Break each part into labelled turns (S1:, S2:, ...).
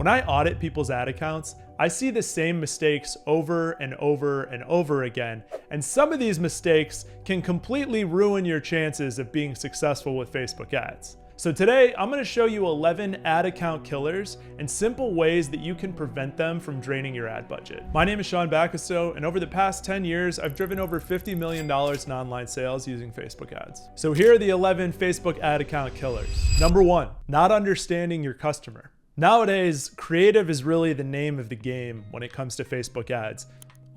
S1: When I audit people's ad accounts, I see the same mistakes over and over and over again, and some of these mistakes can completely ruin your chances of being successful with Facebook ads. So today, I'm gonna show you 11 ad account killers and simple ways that you can prevent them from draining your ad budget. My name is Sean Bacastow, and over the past 10 years, I've driven over $50 million in online sales using Facebook ads. So here are the 11 Facebook ad account killers. Number 1, not understanding your customer. Nowadays, creative is really the name of the game when it comes to Facebook ads.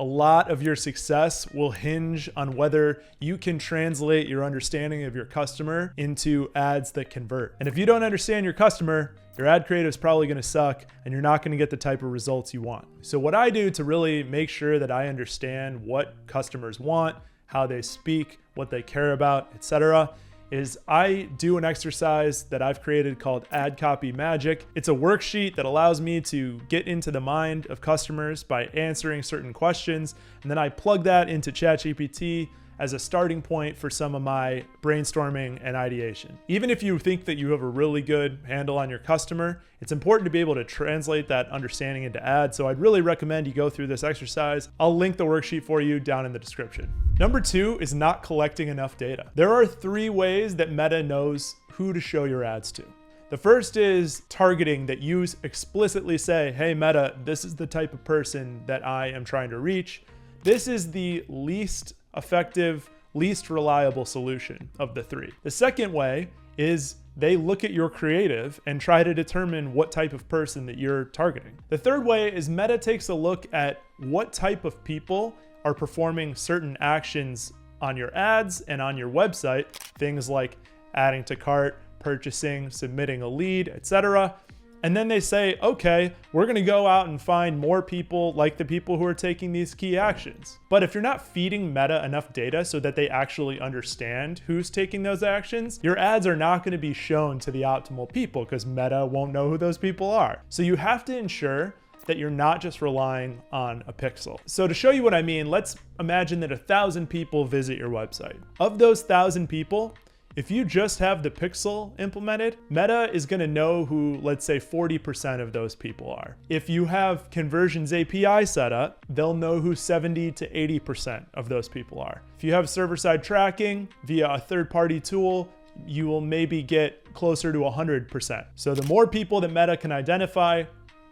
S1: A lot of your success will hinge on whether you can translate your understanding of your customer into ads that convert. And if you don't understand your customer, your ad creative is probably going to suck and you're not going to get the type of results you want. So what I do to really make sure that I understand what customers want, how they speak, what they care about, etc., is I do an exercise that I've created called Ad Copy Magic. It's a worksheet that allows me to get into the mind of customers by answering certain questions, and then I plug that into ChatGPT as a starting point for some of my brainstorming and ideation. Even if you think that you have a really good handle on your customer, it's important to be able to translate that understanding into ads. So I'd really recommend you go through this exercise. I'll link the worksheet for you down in the description. Number 2 is not collecting enough data. There are 3 ways that Meta knows who to show your ads to. The first is targeting, that you explicitly say, hey Meta, this is the type of person that I am trying to reach. This is the least effective, least reliable solution of the 3. The second way is they look at your creative and try to determine what type of person that you're targeting. The third way is Meta takes a look at what type of people are performing certain actions on your ads and on your website, things like adding to cart, purchasing, submitting a lead, etc. And then they say, okay, we're gonna go out and find more people like the people who are taking these key actions. But if you're not feeding Meta enough data so that they actually understand who's taking those actions, your ads are not gonna be shown to the optimal people because Meta won't know who those people are. So you have to ensure that you're not just relying on a pixel. So to show you what I mean, let's imagine that 1,000 people visit your website. Of those 1,000 people, if you just have the pixel implemented, Meta is gonna know who, let's say 40% of those people are. If you have conversions API set up, they'll know who 70 to 80% of those people are. If you have server-side tracking via a third-party tool, you will maybe get closer to 100%. So the more people that Meta can identify,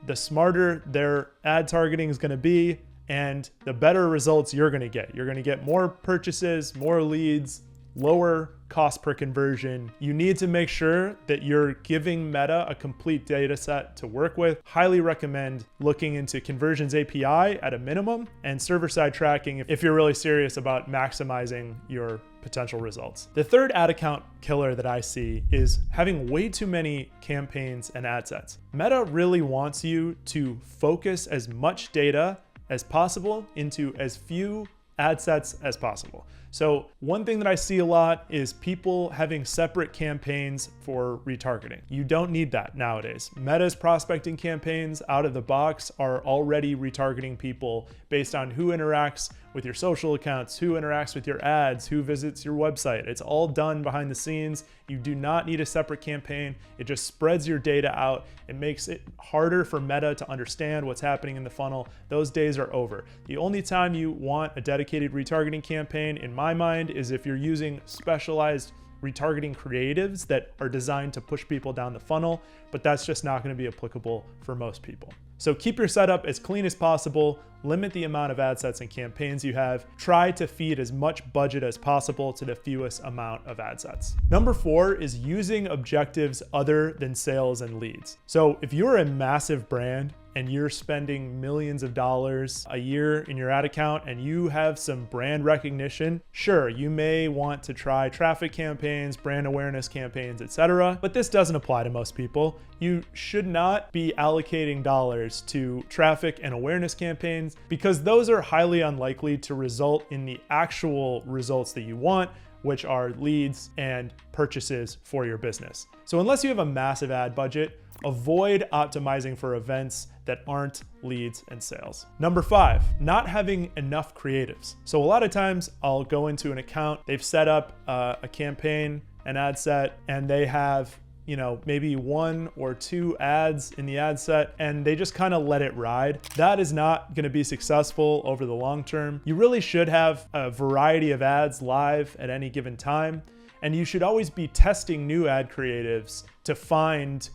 S1: the smarter their ad targeting is gonna be, and the better results you're gonna get. You're gonna get more purchases, more leads, lower cost per conversion. You need to make sure that you're giving Meta a complete data set to work with. Highly recommend looking into conversions API at a minimum and server-side tracking if you're really serious about maximizing your potential results. The third ad account killer that I see is having way too many campaigns and ad sets. Meta really wants you to focus as much data as possible into as few ad sets as possible. So one thing that I see a lot is people having separate campaigns for retargeting. You don't need that nowadays. Meta's prospecting campaigns out of the box are already retargeting people based on who interacts with your social accounts, who interacts with your ads, who visits your website. It's all done behind the scenes. You do not need a separate campaign. It just spreads your data out. It makes it harder for Meta to understand what's happening in the funnel. Those days are over. The only time you want a dedicated retargeting campaign, in my mind, is if you're using specialized retargeting creatives that are designed to push people down the funnel, but that's just not going to be applicable for most people. So keep your setup as clean as possible, limit the amount of ad sets and campaigns you have, try to feed as much budget as possible to the fewest amount of ad sets. Number 4 is using objectives other than sales and leads. So if you're a massive brand and you're spending millions of dollars a year in your ad account and you have some brand recognition, sure, you may want to try traffic campaigns, brand awareness campaigns, etc. But this doesn't apply to most people. You should not be allocating dollars to traffic and awareness campaigns because those are highly unlikely to result in the actual results that you want, which are leads and purchases for your business. So unless you have a massive ad budget, avoid optimizing for events that aren't leads and sales. Number 5, not having enough creatives. So a lot of times I'll go into an account, they've set up a campaign, an ad set, and they have maybe 1 or 2 ads in the ad set, and they just kind of let it ride. That is not going to be successful over the long term. You really should have a variety of ads live at any given time, and you should always be testing new ad creatives to find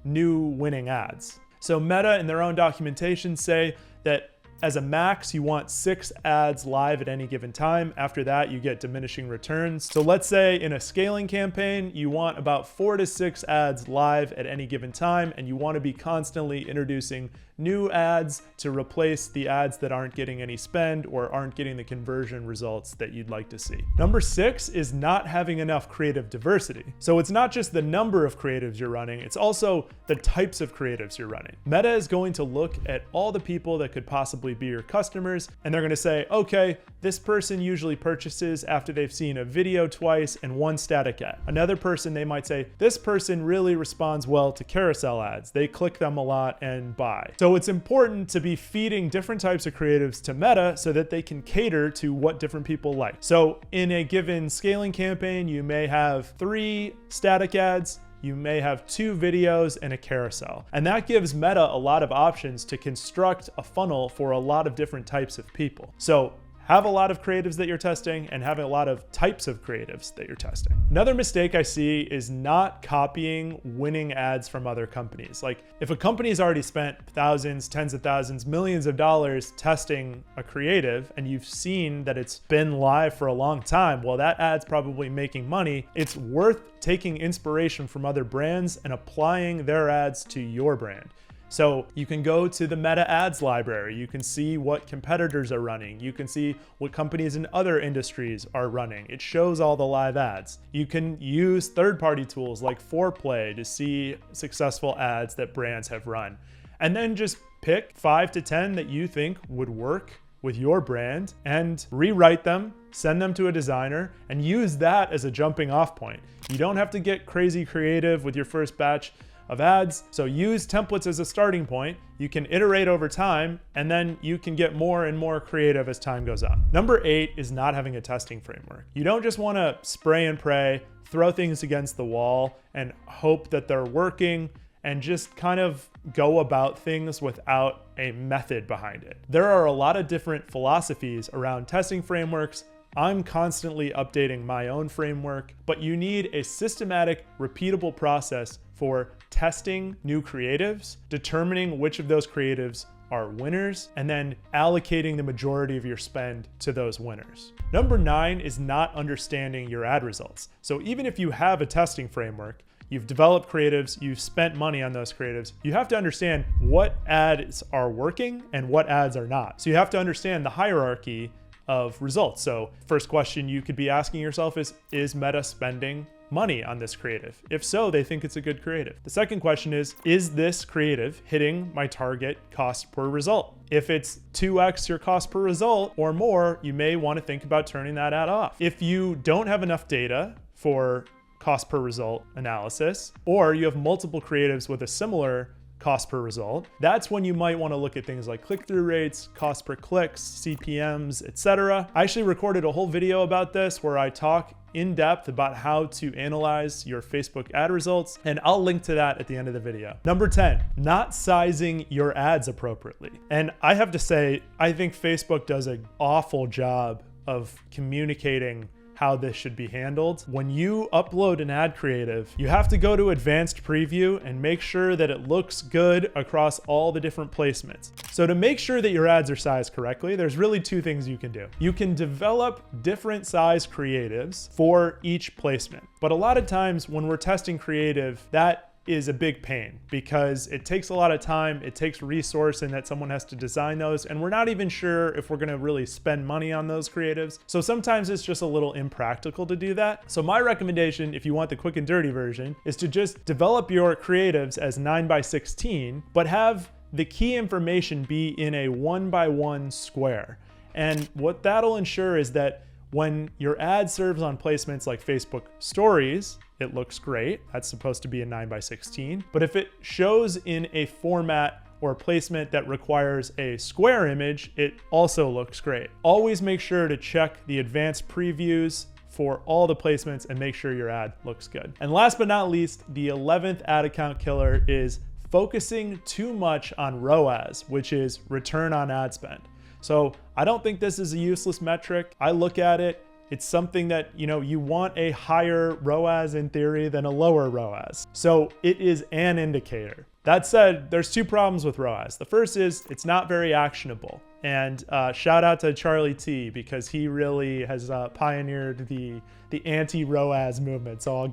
S1: new winning ads. So Meta in their own documentation say that as a max, you want 6 ads live at any given time. After that, you get diminishing returns. So let's say in a scaling campaign, you want about 4 to 6 ads live at any given time, and you want to be constantly introducing new ads to replace the ads that aren't getting any spend or aren't getting the conversion results that you'd like to see. Number 6 is not having enough creative diversity. So it's not just the number of creatives you're running, it's also the types of creatives you're running. Meta is going to look at all the people that could possibly be your customers, and they're going to say, okay, this person usually purchases after they've seen a video twice and 1 static ad. Another person, they might say, this person really responds well to carousel ads. They click them a lot and buy. So it's important to be feeding different types of creatives to Meta so that they can cater to what different people like. So in a given scaling campaign, you may have 3 static ads, you may have 2 videos and a carousel. And that gives Meta a lot of options to construct a funnel for a lot of different types of people. So have a lot of creatives that you're testing and having a lot of types of creatives that you're testing. Another mistake I see is not copying winning ads from other companies. Like if a company's already spent thousands, tens of thousands, millions of dollars testing a creative and you've seen that it's been live for a long time, well, that ad's probably making money. It's worth taking inspiration from other brands and applying their ads to your brand. So you can go to the Meta Ads library, you can see what competitors are running, you can see what companies in other industries are running. It shows all the live ads. You can use third-party tools like Foreplay to see successful ads that brands have run. And then just pick 5 to 10 that you think would work with your brand and rewrite them, send them to a designer, and use that as a jumping off point. You don't have to get crazy creative with your first batch of ads. So use templates as a starting point. You can iterate over time, and then you can get more and more creative as time goes on. Number 8 is not having a testing framework. You don't just want to spray and pray, throw things against the wall and hope that they're working and just kind of go about things without a method behind it. There are a lot of different philosophies around testing frameworks. I'm constantly updating my own framework, but you need a systematic, repeatable process for testing new creatives, determining which of those creatives are winners, and then allocating the majority of your spend to those winners. Number 9 is not understanding your ad results. So even if you have a testing framework, you've developed creatives, you've spent money on those creatives, you have to understand what ads are working and what ads are not. So you have to understand the hierarchy of results. So first question you could be asking yourself is Meta spending money on this creative? If so, they think it's a good creative. The second question is this creative hitting my target cost per result? If it's 2x your cost per result or more, you may want to think about turning that ad off. If you don't have enough data for cost per result analysis, or you have multiple creatives with a similar cost per result, that's when you might want to look at things like click-through rates, cost per clicks, CPMs, etc. I actually recorded a whole video about this where I talk in depth about how to analyze your Facebook ad results, and I'll link to that at the end of the video. Number 10, not sizing your ads appropriately. And I have to say, I think Facebook does an awful job of communicating how this should be handled. When you upload an ad creative, you have to go to advanced preview and make sure that it looks good across all the different placements. So to make sure that your ads are sized correctly, there's really 2 things you can do. You can develop different size creatives for each placement. But a lot of times when we're testing creative, that is a big pain because it takes a lot of time, it takes resource, and that someone has to design those, and we're not even sure if we're gonna really spend money on those creatives. So sometimes it's just a little impractical to do that. So my recommendation, if you want the quick and dirty version, is to just develop your creatives as 9x16, but have the key information be in a 1x1 square. And what that'll ensure is that when your ad serves on placements like Facebook Stories, it looks great. That's supposed to be a 9x16. But if it shows in a format or placement that requires a square image, it also looks great. Always make sure to check the advanced previews for all the placements and make sure your ad looks good. And last but not least, the 11th ad account killer is focusing too much on ROAS, which is return on ad spend. So I don't think this is a useless metric. I look at it, it's something that, you want a higher ROAS in theory than a lower ROAS. So it is an indicator. That said, there's two problems with ROAS. The first is it's not very actionable. And shout out to Charlie T, because he really has pioneered the anti-ROAS movement. So I'll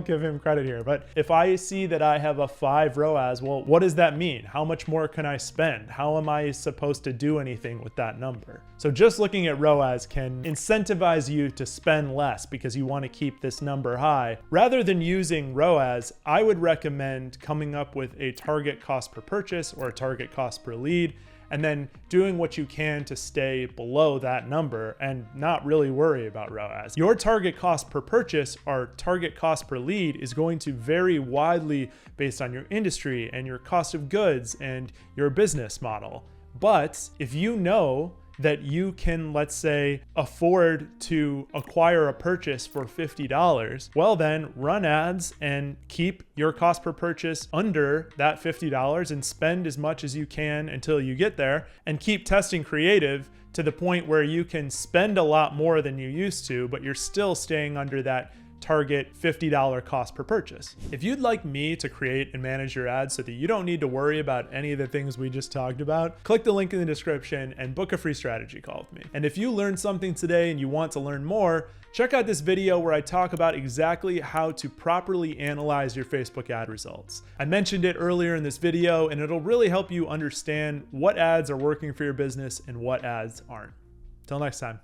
S1: give him credit here. But if I see that I have a 5 ROAS, well, what does that mean? How much more can I spend? How am I supposed to do anything with that number? So just looking at ROAS can incentivize you to spend less because you want to keep this number high. Rather than using ROAS, I would recommend coming up with a target cost per purchase or a target cost per lead, and then doing what you can to stay below that number and not really worry about ROAS. Your target cost per purchase or target cost per lead is going to vary widely based on your industry and your cost of goods and your business model. But if you know that you can, let's say, afford to acquire a purchase for $50, well then run ads and keep your cost per purchase under that $50 and spend as much as you can until you get there, and keep testing creative to the point where you can spend a lot more than you used to, but you're still staying under that target $50 cost per purchase. If you'd like me to create and manage your ads so that you don't need to worry about any of the things we just talked about, click the link in the description and book a free strategy call with me. And if you learned something today and you want to learn more, check out this video where I talk about exactly how to properly analyze your Facebook ad results. I mentioned it earlier in this video, and it'll really help you understand what ads are working for your business and what ads aren't. Till next time.